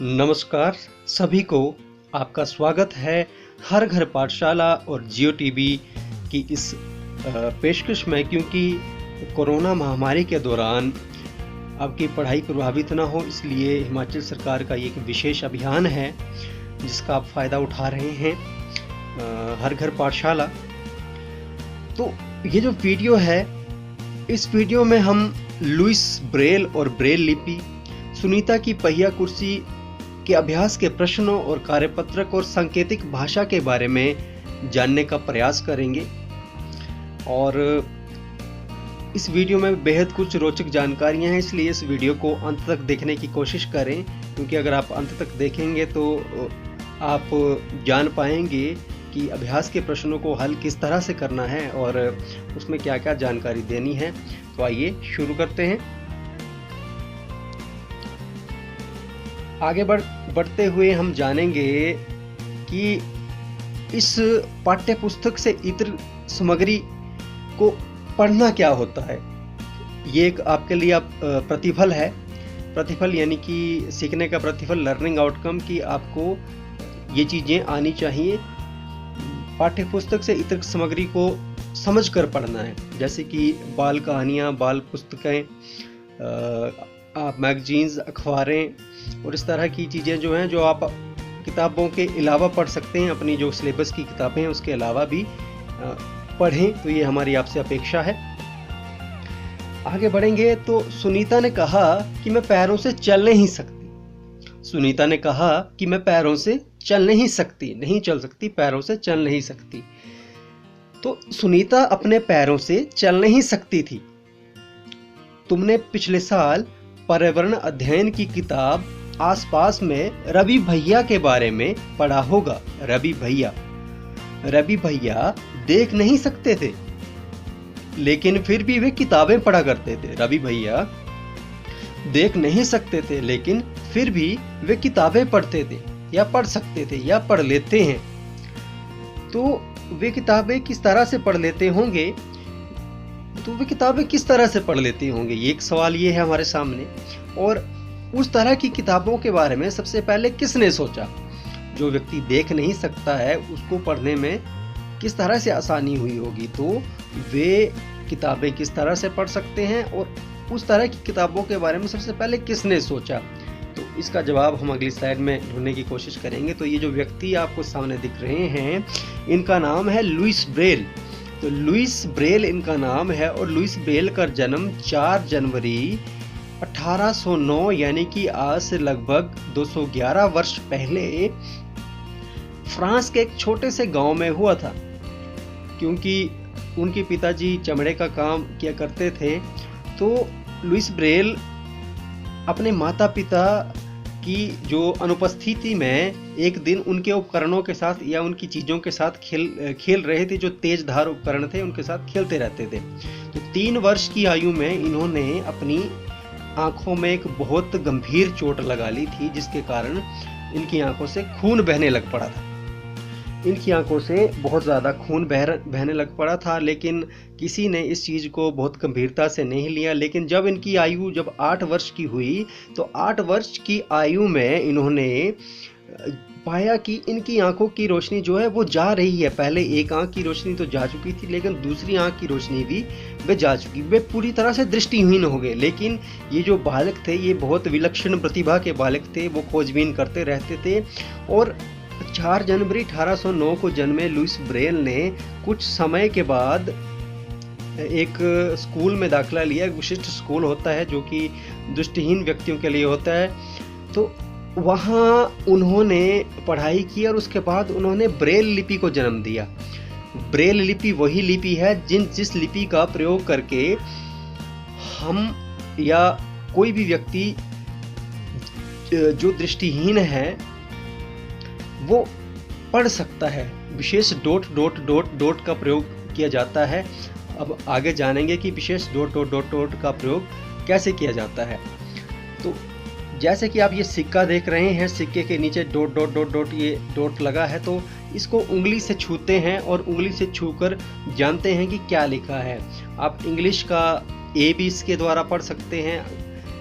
नमस्कार सभी को, आपका स्वागत है हर घर पाठशाला और जियो टीवी की इस पेशकश में। क्योंकि कोरोना महामारी के दौरान आपकी पढ़ाई प्रभावित ना हो, इसलिए हिमाचल सरकार का ये एक विशेष अभियान है जिसका आप फ़ायदा उठा रहे हैं, हर घर पाठशाला। तो ये जो वीडियो है, इस वीडियो में हम लुइस ब्रेल और ब्रेल लिपि, सुनीता की पहिया कुर्सी के अभ्यास के प्रश्नों और कार्यपत्रक और सांकेतिक भाषा के बारे में जानने का प्रयास करेंगे। और इस वीडियो में बेहद कुछ रोचक जानकारियां हैं, इसलिए इस वीडियो को अंत तक देखने की कोशिश करें। क्योंकि अगर आप अंत तक देखेंगे तो आप जान पाएंगे कि अभ्यास के प्रश्नों को हल किस तरह से करना है और उसमें क्या क्या जानकारी देनी है। तो आइए शुरू करते हैं। आगे बढ़ते हुए हम जानेंगे कि इस पाठ्य पुस्तक से इतर सामग्री को पढ़ना क्या होता है। ये एक आपके लिए प्रतिफल है। प्रतिफल यानी कि सीखने का प्रतिफल, लर्निंग आउटकम, कि आपको ये चीज़ें आनी चाहिए। पाठ्य पुस्तक से इतर सामग्री को समझकर पढ़ना है, जैसे कि बाल कहानियाँ, बाल पुस्तकें, मैगजीन्स, अखबारें और इस तरह की चीज़ें जो हैं, जो आप किताबों के अलावा पढ़ सकते हैं। अपनी जो सिलेबस की किताबें हैं उसके अलावा भी पढ़ें, तो ये हमारी आपसे अपेक्षा है। आगे बढ़ेंगे तो सुनीता ने कहा कि मैं पैरों से चल नहीं सकती। सुनीता ने कहा कि मैं पैरों से चल नहीं सकती, नहीं चल सकती, पैरों से चल नहीं सकती। तो सुनीता अपने पैरों से चल नहीं सकती थी। तुमने पिछले साल पर्यावरण अध्ययन की किताब आसपास में रवि भैया के बारे में पढ़ा होगा। रवि भैया देख नहीं सकते थे, लेकिन फिर भी वे किताबें पढ़ा करते थे। रवि भैया देख नहीं सकते थे, लेकिन फिर भी वे किताबें पढ़ते थे, या पढ़ सकते थे, या पढ़ लेते हैं। तो वे किताबें किस तरह से पढ़ लेते होंगे? ये एक सवाल ये है हमारे सामने। और उस तरह की किताबों के बारे में सबसे पहले किसने सोचा? जो व्यक्ति देख नहीं सकता है, उसको पढ़ने में किस तरह से आसानी हुई होगी। तो वे किताबें किस तरह से पढ़ सकते हैं और उस तरह की किताबों के बारे में सबसे पहले किसने सोचा? तो इसका जवाब हम अगली स्लाइड में ढूंढने की कोशिश करेंगे। तो ये जो व्यक्ति आपको सामने दिख रहे हैं, इनका नाम है लुइस ब्रेल। तो लुइस ब्रेल इनका नाम है, और लुइस ब्रेल का जन्म 4 जनवरी 1809 यानी कि आज से लगभग 211 वर्ष पहले फ्रांस के एक छोटे से गांव में हुआ था। क्योंकि उनके पिताजी चमड़े का काम किया करते थे, तो लुइस ब्रेल अपने माता पिता की जो अनुपस्थिति में एक दिन उनके उपकरणों के साथ या उनकी चीज़ों के साथ खेल रहे थे। जो तेज धार उपकरण थे उनके साथ खेलते रहते थे। तो 3 वर्ष की आयु में इन्होंने अपनी आंखों में एक बहुत गंभीर चोट लगा ली थी, जिसके कारण इनकी आंखों से खून बहने लग पड़ा था। इनकी आंखों से बहुत ज़्यादा खून बहने लग पड़ा था, लेकिन किसी ने इस चीज़ को बहुत गंभीरता से नहीं लिया। लेकिन जब इनकी आयु 8 वर्ष की हुई, तो 8 वर्ष की आयु में इन्होंने पाया कि इनकी आंखों की रोशनी जो है वो जा रही है। पहले एक आंख की रोशनी तो जा चुकी थी, लेकिन दूसरी आंख की रोशनी भी वे जा चुकी। वे पूरी तरह से दृष्टिहीन हो गए। लेकिन ये जो बालक थे, ये बहुत विलक्षण प्रतिभा के बालक थे। वो खोजबीन करते रहते थे। और 4 जनवरी 1809 को जन्मे लुइस ब्रेल ने कुछ समय के बाद एक स्कूल में दाखिला लिया। एक विशिष्ट स्कूल होता है जो कि दृष्टिहीन व्यक्तियों के लिए होता है। तो वहाँ उन्होंने पढ़ाई की और उसके बाद उन्होंने ब्रेल लिपि को जन्म दिया। ब्रेल लिपि वही लिपि है जिस लिपि का प्रयोग करके हम या कोई भी व्यक्ति जो दृष्टिहीन है वो पढ़ सकता है। विशेष डॉट डॉट डॉट डॉट का प्रयोग किया जाता है। अब आगे जानेंगे कि विशेष डॉट डॉट डॉट डॉट का प्रयोग कैसे किया जाता है। तो जैसे कि आप ये सिक्का देख रहे हैं, सिक्के के नीचे डॉट डॉट डॉट डॉट ये डॉट लगा है। तो इसको उंगली से छूते हैं और उंगली से छूकर जानते हैं कि क्या लिखा है। आप इंग्लिश का ए भी इसके द्वारा पढ़ सकते हैं,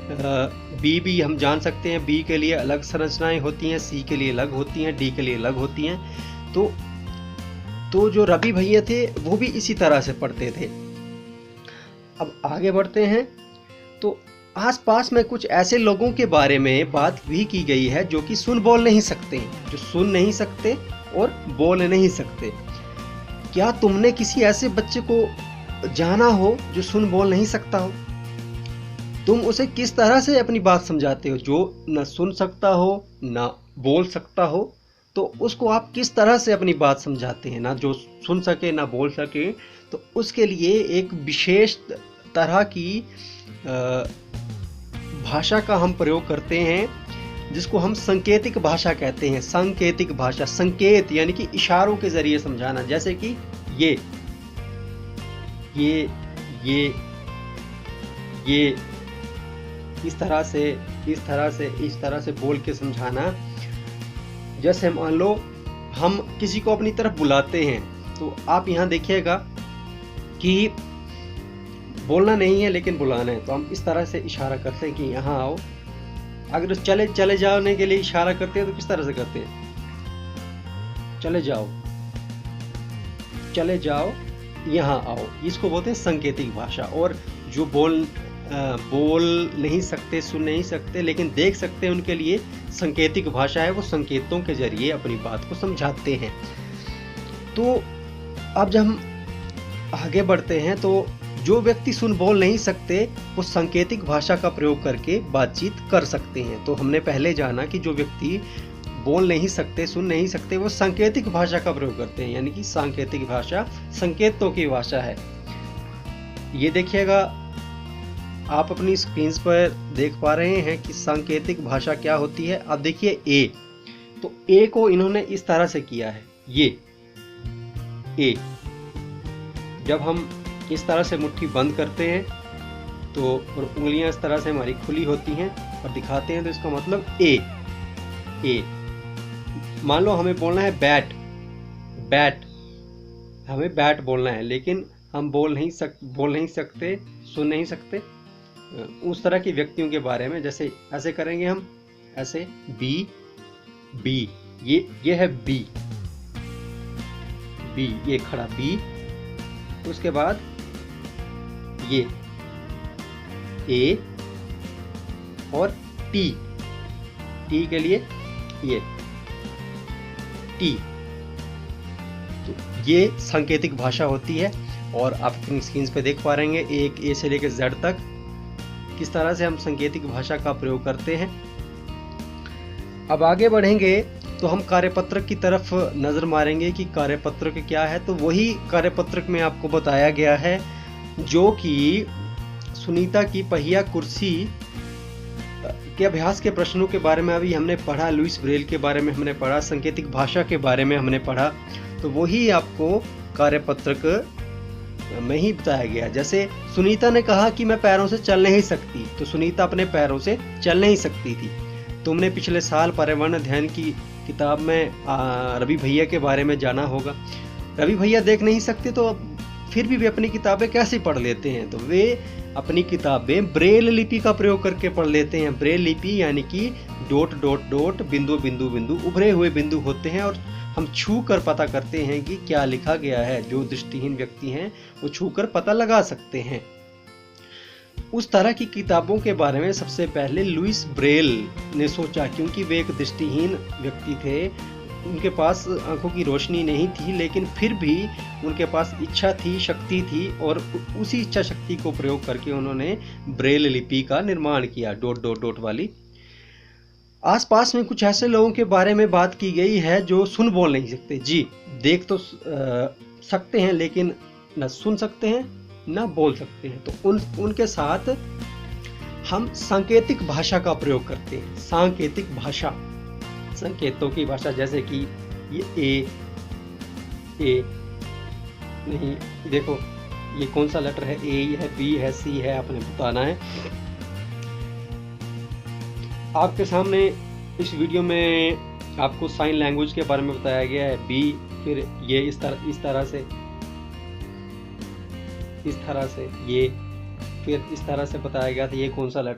बी भी हम जान सकते हैं, बी के लिए अलग संरचनाएं होती हैं, सी के लिए अलग होती हैं, डी के लिए अलग होती हैं। तो जो रवि भैया थे वो भी इसी तरह से पढ़ते थे। अब आगे बढ़ते हैं तो आसपास में कुछ ऐसे लोगों के बारे में बात भी की गई है जो कि सुन बोल नहीं सकते, जो सुन नहीं सकते और बोल नहीं सकते। क्या तुमने किसी ऐसे बच्चे को जाना हो जो सुन बोल नहीं सकता हो? तुम उसे किस तरह से अपनी बात समझाते हो? जो न सुन सकता हो न बोल सकता हो, तो उसको आप किस तरह से अपनी बात समझाते हैं? ना जो सुन सके ना बोल सके, तो उसके लिए एक विशेष तरह की भाषा का हम प्रयोग करते हैं जिसको हम सांकेतिक भाषा कहते हैं। सांकेतिक भाषा, संकेत यानी कि इशारों के जरिए समझाना, जैसे कि ये इस तरह से बोल के समझाना। जैसे मान लो हम किसी को अपनी तरफ बुलाते हैं, तो आप यहाँ देखिएगा कि बोलना नहीं है लेकिन बुलाना है, तो हम इस तरह से इशारा करते हैं कि यहाँ आओ। अगर चले जाने के लिए इशारा करते हैं तो किस तरह से करते हैं? चले जाओ, यहाँ आओ। इसको बोलते हैं सांकेतिक भाषा। और जो बोल नहीं सकते, सुन नहीं सकते लेकिन देख सकते हैं, उनके लिए सांकेतिक भाषा है, वो संकेतों के जरिए अपनी बात को समझाते हैं। तो अब जब हम आगे बढ़ते हैं तो जो व्यक्ति सुन बोल नहीं सकते वो सांकेतिक भाषा का प्रयोग करके बातचीत कर सकते हैं। तो हमने पहले जाना कि जो व्यक्ति बोल नहीं सकते, सुन नहीं सकते, वो सांकेतिक भाषा का प्रयोग करते हैं, यानी कि सांकेतिक भाषा संकेतों की भाषा है। ये देखिएगा, आप अपनी स्क्रीन पर देख पा रहे हैं कि सांकेतिक भाषा क्या होती है। अब देखिए ए, तो ए को इन्होंने इस तरह से किया है, ये ए। जब हम इस तरह से मुट्ठी बंद करते हैं तो और उंगलियां इस तरह से हमारी खुली होती हैं और दिखाते हैं, तो इसका मतलब ए। मान लो हमें बोलना है बैट, हमें बैट बोलना है, लेकिन हम बोल नहीं सकते, सुन नहीं सकते। उस तरह के व्यक्तियों के बारे में, जैसे ऐसे करेंगे हम, ऐसे बी, ये है बी, ये खड़ा बी। उसके बाद ये ए और टी के लिए ये टी। तो ये सांकेतिक भाषा होती है। और आप अपनी स्क्रीन पे देख पा रहे हैं एक ए से लेकर जेड तक किस तरह से हम सांकेतिक भाषा का प्रयोग करते हैं। अब आगे बढ़ेंगे तो हम कार्यपत्रक की तरफ नजर मारेंगे कि कार्यपत्रक क्या है। तो वही कार्यपत्रक में आपको बताया गया है जो कि सुनीता की पहिया कुर्सी के अभ्यास के प्रश्नों के बारे में अभी हमने पढ़ा, लुइस ब्रेल के बारे में हमने पढ़ा, सांकेतिक भाषा के बारे में हमने पढ़ा। तो वही आपको कार्यपत्रक में ही बताया गया। जैसे सुनीता ने कहा कि मैं पैरों से चल नहीं सकती, तो सुनीता अपने पैरों से चल नहीं सकती थी। तुमने पिछले साल पर्यावरण अध्ययन की किताब में रवि भैया के बारे में जाना होगा। रवि भैया देख नहीं सकते तो फिर भी वे अपनी किताबें कैसे पढ़ लेते हैं? तो वे अपनी किताबें ब्रेल लिपि का प्रयोग करके पढ़ लेते हैं। ब्रेल लिपि यानी कि डॉट डॉट डॉट, बिंदु बिंदु बिंदु, उभरे हुए बिंदु होते हैं और हम छू कर पता करते हैं कि क्या लिखा गया है। जो दृष्टिहीन व्यक्ति हैं वो छू कर पता लगा सकते हैं। उस तरह की किताबों के बारे में सबसे पहले लुइस ब्रेल ने सोचा, क्योंकि वे एक दृष्टिहीन व्यक्ति थे, उनके पास आंखों की रोशनी नहीं थी, लेकिन फिर भी उनके पास इच्छा थी, शक्ति थी, और उसी इच्छा शक्ति को प्रयोग करके उन्होंने ब्रेल लिपि का निर्माण किया, डॉट डॉट डॉट वाली। आसपास में कुछ ऐसे लोगों के बारे में बात की गई है जो सुन बोल नहीं सकते। जी, देख तो सकते हैं लेकिन न सुन सकते हैं न बोल सकते हैं। तो उनके साथ हम सांकेतिक भाषा का प्रयोग करते हैं। सांकेतिक भाषा, संकेतों की भाषा, जैसे कि ये ए नहीं, देखो ये कौन सा लेटर है, ए है, बी है, सी है, आपने बताना है। आपके सामने इस वीडियो में आपको साइन लैंग्वेज के बारे में बताया गया है। बी, फिर ये इस तरह से ये, फिर इस तरह से बताया गया था ये कौन सा लेटर